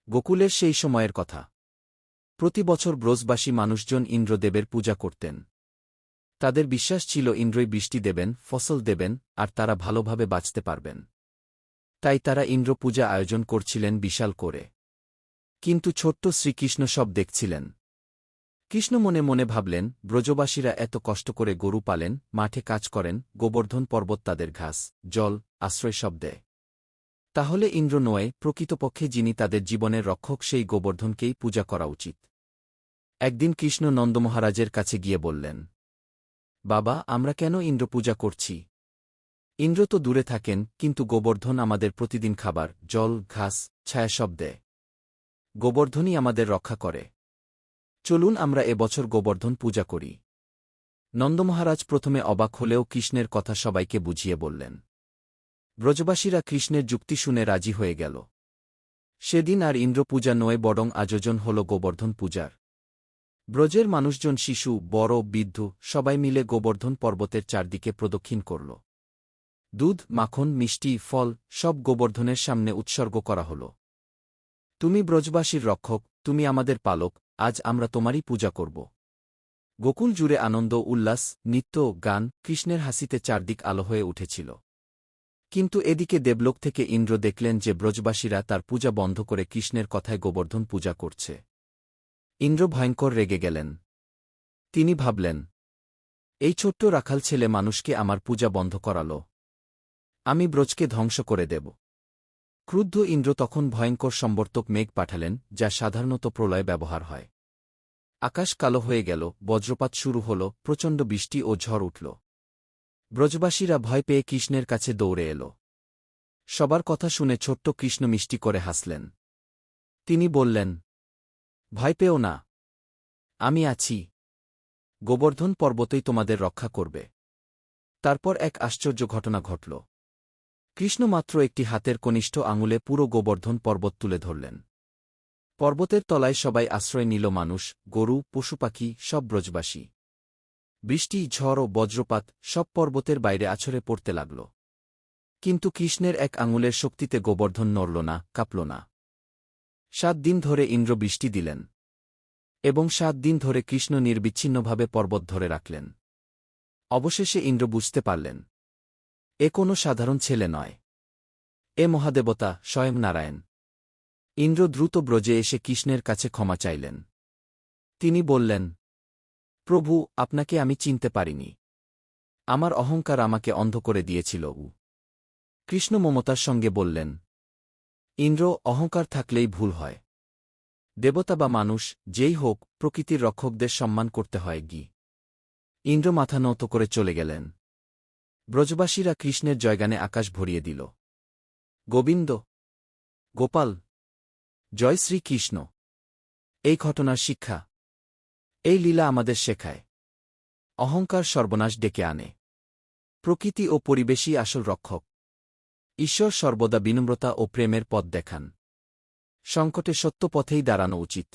গোকুলের সেই সময়ের কথা। প্রতি বছর ব্রজবাসী মানুষজন ইন্দ্রদেবের পূজা করতেন। তাদের বিশ্বাস ছিল ইন্দ্রই বৃষ্টি দেবেন, ফসল দেবেন, আর তারা ভালোভাবে বাঁচতে পারবেন। তাই তারা ইন্দ্র পূজা আয়োজন করছিলেন বিশাল করে। কিন্তু ছোট্ট শ্রীকৃষ্ণ সব দেখছিলেন। কৃষ্ণ মনে মনে ভাবলেন, ব্রজবাসীরা এত কষ্ট করে গরু পালেন, মাঠে কাজ করেন, গোবর্ধন পর্বত তাদের ঘাস, জল, আশ্রয় সব দেয়। তাহলে ইন্দ্র নয়, প্রকৃতপক্ষে যিনি তাদের জীবনের রক্ষক সেই গোবর্ধনকেই পূজা করা উচিত। একদিন কৃষ্ণ নন্দমহারাজের কাছে গিয়ে বললেন, বাবা, আমরা কেন ইন্দ্র পূজা করছি? ইন্দ্র তো দূরে থাকেন, কিন্তু গোবর্ধন আমাদের প্রতিদিন খাবার, জল, ঘাস, ছায়া সব দেয়। গোবর্ধনই আমাদের রক্ষা করে। চলুন আমরা এবছর গোবর্ধন পূজা করি। নন্দমহারাজ প্রথমে অবাক হলেও কৃষ্ণের কথা সবাইকে বুঝিয়ে বললেন। ব্রজবাসীরা কৃষ্ণের যুক্তি শুনে রাজি হয়ে গেল। সেদিন আর ইন্দ্র পূজা নয়, বরং আয়োজন হল গোবর্ধন পূজার। ব্রজের মানুষজন, শিশু, বড়, বৃদ্ধ, সবাই মিলে গোবর্ধন পর্বতের চারদিকে প্রদক্ষিণ করল। দুধ, মাখন, মিষ্টি, ফল সব গোবর্ধনের সামনে উৎসর্গ করা হল। তুমি ব্রজবাসীর রক্ষক, তুমি আমাদের পালক, আজ আমরা তোমারই পূজা করব। গোকুল জুড়ে আনন্দ, উল্লাস, নৃত্য, গান, কৃষ্ণের হাসিতে চারদিক আলো হয়ে উঠেছিল। কিন্তু এদিকে দেবলোক থেকে ইন্দ্র দেখলেন যে ব্রজবাসীরা তার পূজা বন্ধ করে কৃষ্ণের কথায় গোবর্ধন পূজা করছে। ইন্দ্র ভয়ঙ্কর রেগে গেলেন। তিনি ভাবলেন, এই ছোট্ট রাখাল ছেলে মানুষকে আমার পূজা বন্ধ করাল। আমি ব্রজকে ধ্বংস করে দেব। ক্রুদ্ধ ইন্দ্র তখন ভয়ঙ্কর সম্বর্তক মেঘ পাঠালেন, যা সাধারণত প্রলয়ে ব্যবহার হয়। আকাশ কালো হয়ে গেল, বজ্রপাত শুরু হল, প্রচণ্ড বৃষ্টি ও ঝড় উঠল। ব্রজবাসীরা ভয় পেয়ে কৃষ্ণের কাছে দৌড়ে এল। সবার কথা শুনে ছোট্ট কৃষ্ণ মিষ্টি করে হাসলেন। তিনি বললেন, ভয় পেও না, আমি আছি। গোবর্ধন পর্বতই তোমাদের রক্ষা করবে। তারপর এক আশ্চর্য ঘটনা ঘটল। কৃষ্ণ মাত্র একটি হাতের কনিষ্ঠ আঙুলে পুরো গোবর্ধন পর্বত তুলে ধরলেন। পর্বতের তলায় সবাই আশ্রয় নিল, মানুষ, গরু, পশুপাখি, সব ব্রজবাসী। বৃষ্টি, ঝড় ও বজ্রপাত সব পর্বতের বাইরে আছড়ে পড়তে লাগল। কিন্তু কৃষ্ণের এক আঙুলের শক্তিতে গোবর্ধন নড়ল না, কাঁপল না। 7 দিন ধরে ইন্দ্র বৃষ্টি দিলেন। এবং 7 দিন ধরে কৃষ্ণ নির্বিচ্ছিন্নভাবে পর্বত ধরে রাখলেন। অবশেষে ইন্দ্র বুঝতে পারলেন, এ কোনো সাধারণ ছেলে নয়, এ মহাদেবতা, স্বয়ং নারায়ণ। ইন্দ্র দ্রুত ব্রজে এসে কৃষ্ণের কাছে ক্ষমা চাইলেন। তিনি বললেন, প্রভু, আপনাকে আমি চিনতে পারিনি। আমার অহংকার আমাকে অন্ধ করে দিয়েছিল। কৃষ্ণ মমতার সঙ্গে বললেন, ইন্দ্র, অহংকার থাকলেই ভুল হয়। দেবতা বা মানুষ, যেই হোক, প্রকৃতির রক্ষকদের সম্মান করতে হয়। ইন্দ্র মাথা নত করে চলে গেলেন। ব্রজবাসীরা কৃষ্ণের জয়গানে আকাশ ভরিয়ে দিল। গোবিন্দ, গোপাল, জয় শ্রীকৃষ্ণ। এই ঘটনার শিক্ষা, এই লীলা আমাদের শেখায়, অহংকার সর্বনাশ ডেকে আনে। প্রকৃতি ও পরিবেশই আসল রক্ষক। ঈশ্বর সর্বদা বিনম্রতা ও প্রেমের পথ দেখান। সংকটে সত্য পথেই দাঁড়ানো উচিত।